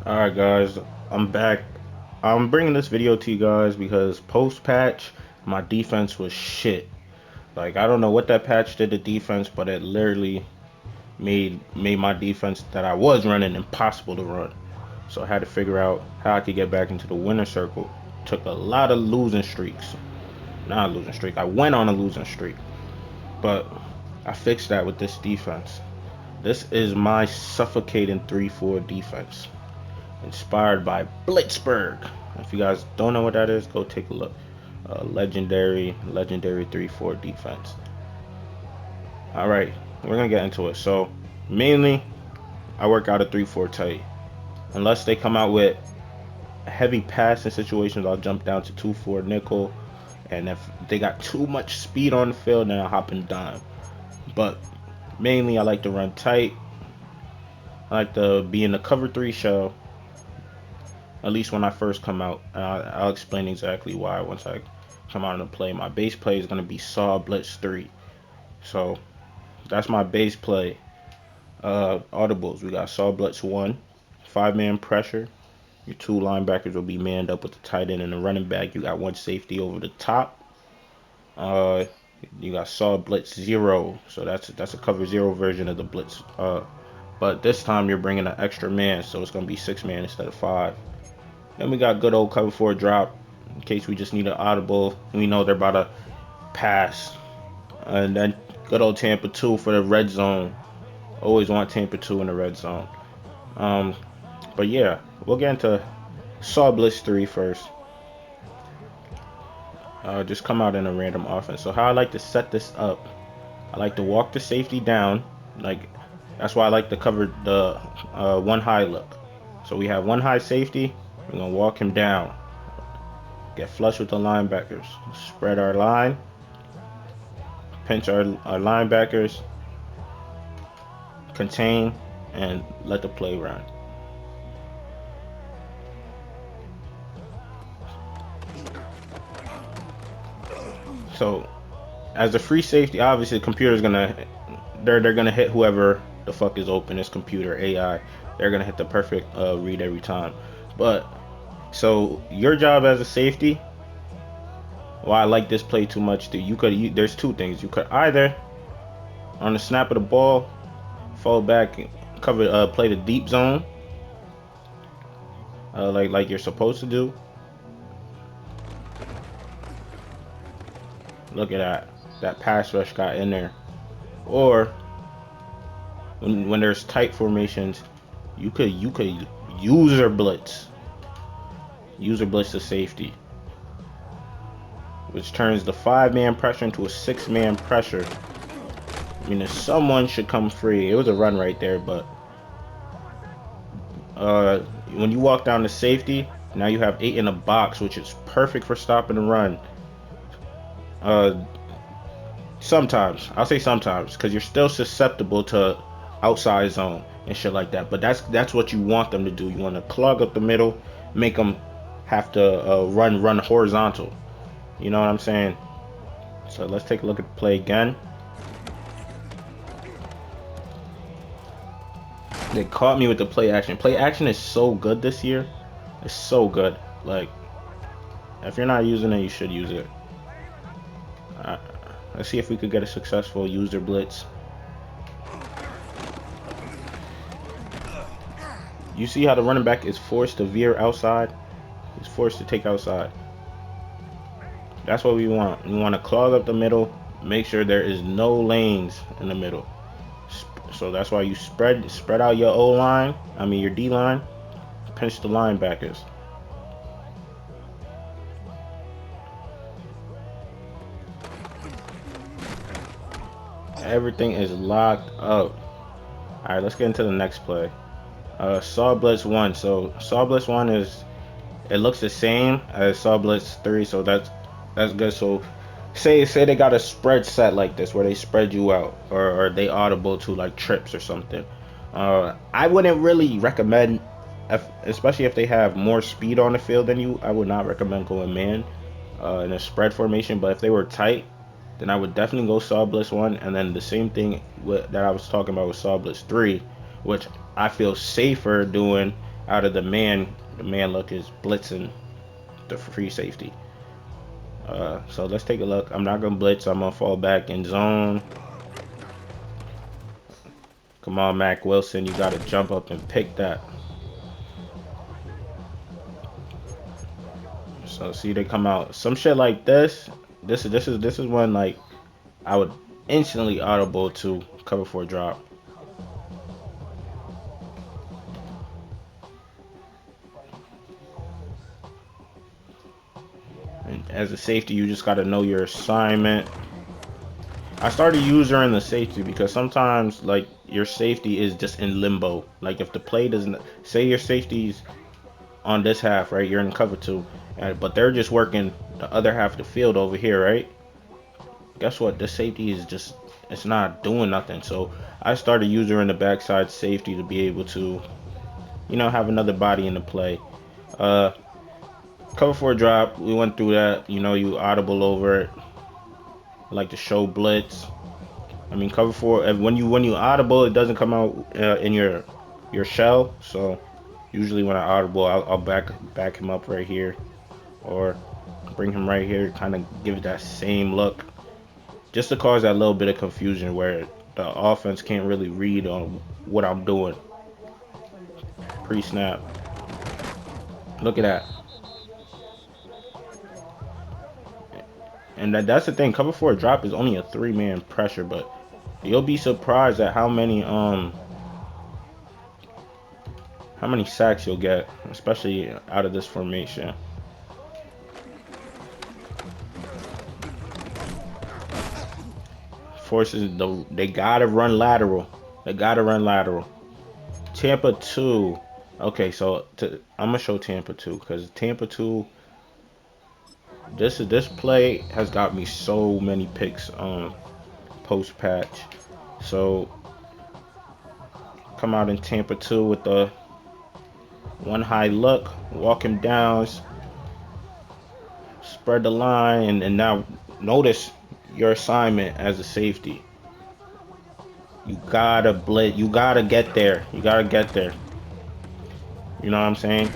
Alright guys, I'm back. I'm bringing this video to you guys because post-patch, my defense was shit. Like, I don't know what that patch did to defense, but it literally made my defense that I was running impossible to run. So I had to figure out how I could get back into the winner circle. Took a lot of losing streaks. Not a losing streak, I went on a losing streak. But I fixed that with this defense. This is my suffocating 3-4 defense, inspired by Blitzburgh. If you guys don't know what that is, go take a look. Legendary 3-4 defense. All right, we're gonna get into it. So mainly, I work out a 3-4 tight. Unless they come out with heavy passing situations, I'll jump down to 2-4 nickel. And if they got too much speed on the field, then I'll hop in dime. But mainly, I like to run tight. I like to be in the cover 3 shell, at least when I first come out. I'll explain exactly why once I come out and play. My base play is going to be Saw Blitz 3. So that's my base play. Audibles, we got Saw Blitz 1, 5-man pressure. Your 2 linebackers will be manned up with the tight end and the running back. You got 1 safety over the top. Uh, you got Saw Blitz 0, so that's a cover 0 version of the Blitz. But this time you're bringing an extra man, so it's going to be 6-man instead of 5. Then we got good old cover 4 drop in case we just need an audible. We know they're about to pass. And then good old Tampa 2 for the red zone. Always want Tampa 2 in the red zone. But yeah, we'll get into Saw Blitz 3 first. Just come out in a random offense. So how I like to set this up, I like to walk the safety down. Like, that's why I like to cover the 1 high look. So we have 1 high safety. We're going to walk him down. Get flush with the linebackers. Spread our line. Pinch our linebackers. Contain. And let the play run. So, as a free safety, obviously the computer's going to... They're going to hit whoever the fuck is open. This computer, AI. They're going to hit the perfect read every time. But... So your job as a safety, well, I like this play too much. There's 2 things. You could either, on the snap of the ball, fall back, cover, play the deep zone, like you're supposed to do. Look at that pass rush got in there. Or when there's tight formations, you could user blitz. User blitz to safety, which turns the 5-man pressure into a 6-man pressure. I mean, if someone should come free. It was a run right there, but when you walk down to safety, now you have 8 in a box, which is perfect for stopping the run. Sometimes, I'll say sometimes, because you're still susceptible to outside zone and shit like that. But that's what you want them to do. You want to clog up the middle, make them have to run horizontal. You know what I'm saying? So let's take a look at the play again. They caught me with the play action. Play action is so good this year. It's so good. Like, if you're not using it, you should use it. Let's see if we could get a successful user blitz. You see how the running back is forced to veer outside? He's forced to take outside. That's what we want. We want to clog up the middle, make sure there is no lanes in the middle. So that's why you spread out your O line, your D line, pinch the linebackers. Everything is locked up. Alright, let's get into the next play. Saw Blitz 1. So Saw Blitz 1 it looks the same as Saw Blitz 3, so that's good. So say they got a spread set like this where they spread you out, or they audible to like trips or something. I wouldn't really recommend, especially if they have more speed on the field than you, I would not recommend going man in a spread formation. But if they were tight, then I would definitely go Saw Blitz 1, and then the same thing that I was talking about with Saw Blitz 3, which I feel safer doing out of the man look is blitzing the free safety. So let's take a look. I'm not gonna blitz. I'm gonna fall back in zone. Come on, Mac Wilson. You gotta jump up and pick that. So see, they come out. Some shit like this. This is when like I would instantly audible to cover 4 drop. And as a safety, you just gotta know your assignment. I started using her in the safety because sometimes like your safety is just in limbo. Like if the play doesn't say your safety's on this half, right? You're in cover 2, but they're just working the other half of the field over here, right? Guess what? The safety is just it's not doing nothing. So I started using her in the backside safety to be able to, have another body in the play. Uh, Cover 4 drop. We went through that. You audible over it. I like to show blitz. I mean, cover 4. When you audible, it doesn't come out in your shell. So usually when I audible, I'll back him up right here, or bring him right here. Kind of give it that same look, just to cause that little bit of confusion where the offense can't really read on what I'm doing. Pre-snap. Look at that. And that's the thing. Cover 4 drop is only a 3-man pressure, but you'll be surprised at how many sacks you'll get, especially out of this formation. Forces they gotta run lateral. They gotta run lateral. Tampa 2. Okay, so I'm gonna show Tampa 2 because Tampa 2. This play has got me so many picks post patch. So come out in Tampa 2 with the one high look, walk him down, spread the line, and now notice your assignment as a safety. You gotta blitz. You gotta get there. You gotta get there. You know what I'm saying?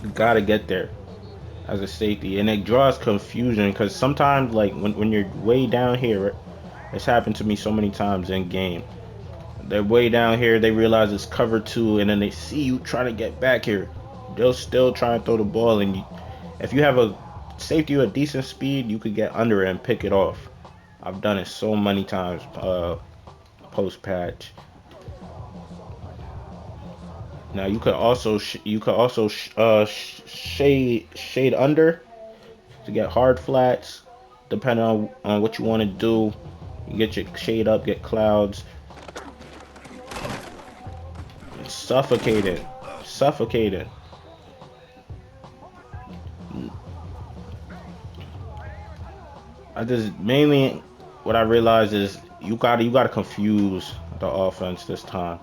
You gotta get there as a safety, and it draws confusion because sometimes, like when you're way down here, it's happened to me so many times in game. They're way down here. They realize it's cover 2, and then they see you trying to get back here. They'll still try and throw the ball, and if you have a safety with decent speed, you could get under it and pick it off. I've done it so many times post patch. Now you could also shade under to get hard flats, depending on what you want to do. You get your shade up, get clouds. It's suffocated. I just mainly what I realized is you gotta confuse the offense this time.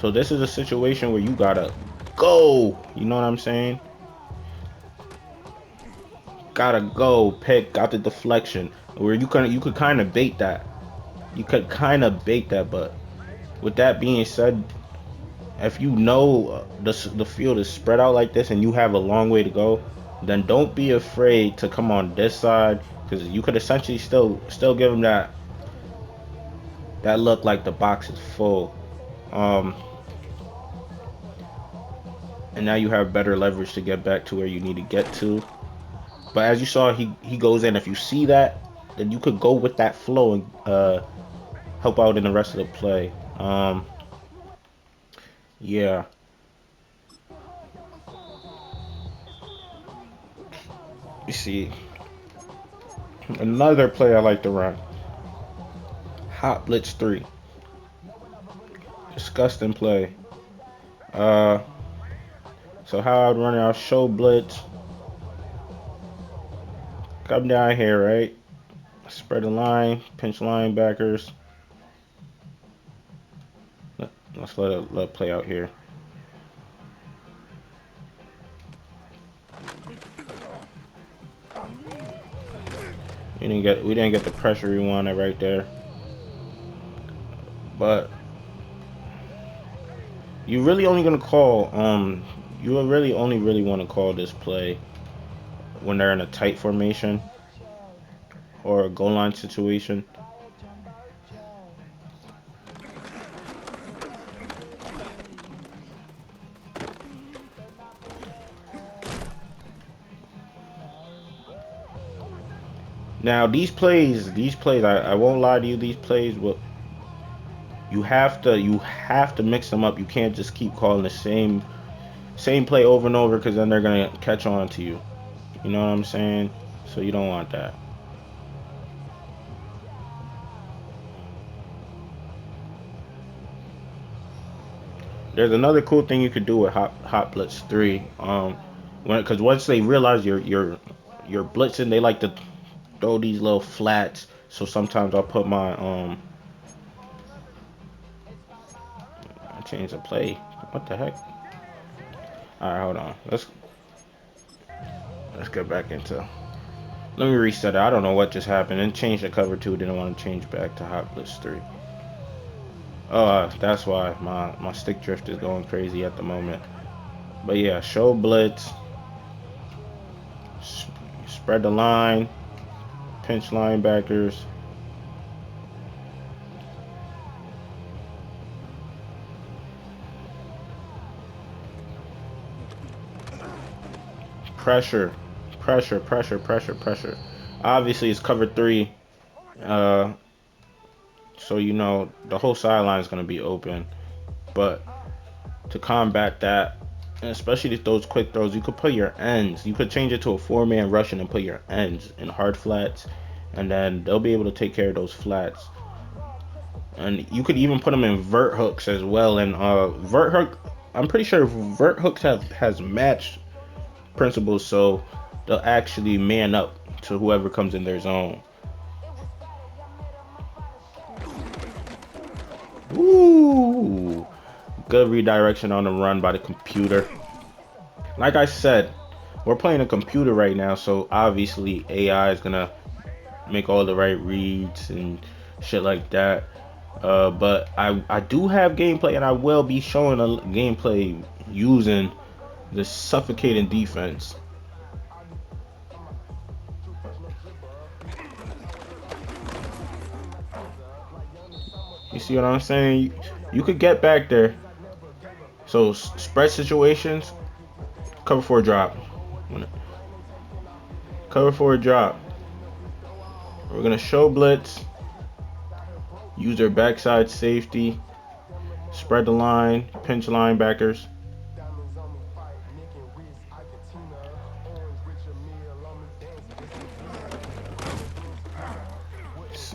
So this is a situation where you gotta go. You know what I'm saying? Gotta go. Got the deflection. Where you could kind of bait that. But with that being said, if you know the field is spread out like this and you have a long way to go, then don't be afraid to come on this side, because you could essentially still give them that look like the box is full. And now you have better leverage to get back to where you need to get to. But as you saw, he goes in. If you see that, then you could go with that flow and help out in the rest of the play. Yeah. You see, another play I like to run. Hot Blitz 3. Disgusting play. So how I'd run it, I'll show blitz. Come down here, right? Spread the line, pinch linebackers. Let's let it play out here. We didn't get the pressure we wanted right there. But You really only gonna call you will really only really want to call this play when they're in a tight formation or a goal line situation. Now these plays, I won't lie to you, these plays will you have to mix them up. You can't just keep calling the same play over and over because then they're gonna catch on to you. You know what I'm saying? So you don't want that. There's another cool thing you could do with Hot Blitz 3. Because once they realize you're blitzing, they like to throw these little flats. So sometimes I'll put my I change the play. What the heck? All right, hold on. Let's get back into. Let me reset it. I don't know what just happened. And change the cover 2. Didn't want to change back to Hot Blitz 3. That's why my stick drift is going crazy at the moment. But yeah, show blitz, spread the line, pinch linebackers. Pressure, pressure, pressure, pressure, pressure. Obviously, it's cover 3. Uh, so you know the whole sideline is going to be open. But to combat that, and especially those quick throws, you could put your ends. You could change it to a 4-man rushing and put your ends in hard flats, and then they'll be able to take care of those flats. And you could even put them in vert hooks as well. And vert hook, I'm pretty sure vert hooks has matched principles, so they'll actually man up to whoever comes in their zone. Ooh, good redirection on the run by the computer. Like I said, we're playing a computer right now, so obviously AI is gonna make all the right reads and shit like that. But I do have gameplay, and I will be showing a gameplay using the suffocating defense. You see what I'm saying? You could get back there. So spread situations, cover for a drop. Cover for a drop. We're gonna show blitz, use their backside safety, spread the line, pinch linebackers.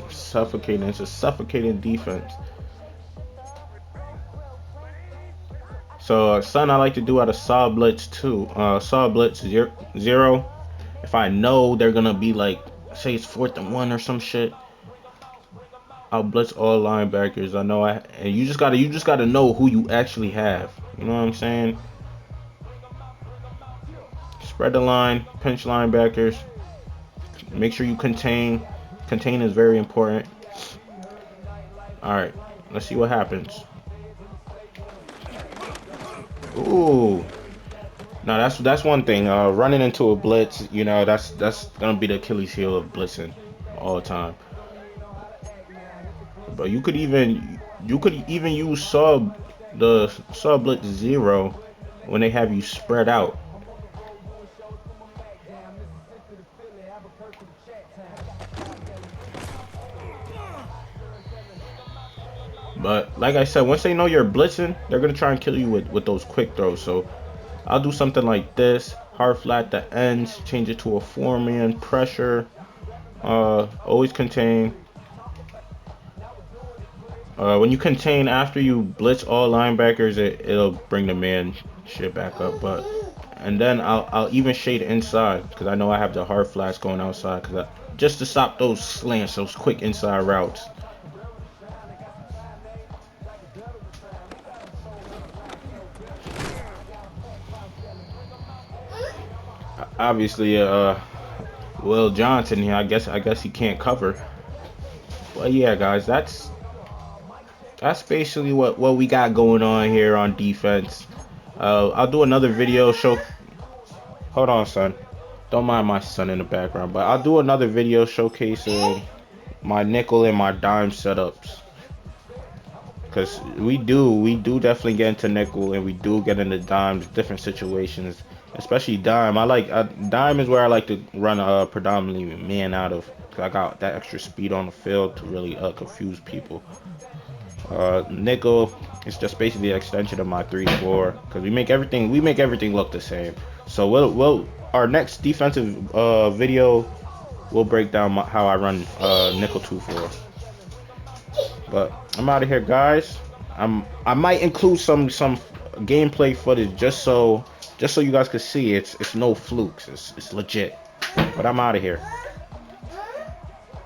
Suffocating. It's a suffocating defense. So something I like to do out of saw blitz too. Saw blitz 0. If I know they're gonna be like, say it's 4th and 1 or some shit, I'll blitz all linebackers. I know and you just gotta know who you actually have. You know what I'm saying? Spread the line, pinch linebackers. Make sure you contain. Contain is very important. All right, let's see what happens. Ooh. No, that's one thing. Running into a blitz, you know, that's gonna be the Achilles heel of blitzing all the time. But you could even use sub blitz 0 when they have you spread out. But like I said, once they know you're blitzing, they're gonna try and kill you with those quick throws. So I'll do something like this: hard flat the ends, change it to a 4-man pressure. Always contain. When you contain after you blitz all linebackers, it'll bring the man shit back up. And then I'll even shade inside because I know I have the hard flats going outside just to stop those slants, those quick inside routes. Obviously, Will Johnson here. I guess he can't cover. But yeah, guys, that's basically what we got going on here on defense. I'll do another video show. Hold on, son. Don't mind my son in the background, but I'll do another video showcasing my nickel and my dime setups. Cause we do definitely get into nickel and we do get into dimes, different situations, especially dime. Dime is where I like to run predominantly man out of. Cause I got that extra speed on the field to really confuse people. Nickel is just basically an extension of my 3-4 because we make everything look the same. So we'll our next defensive video will break down how I run nickel 2-4. But I'm out of here, guys. I might include some gameplay footage just so you guys can see it's no flukes. It's legit. But I'm out of here.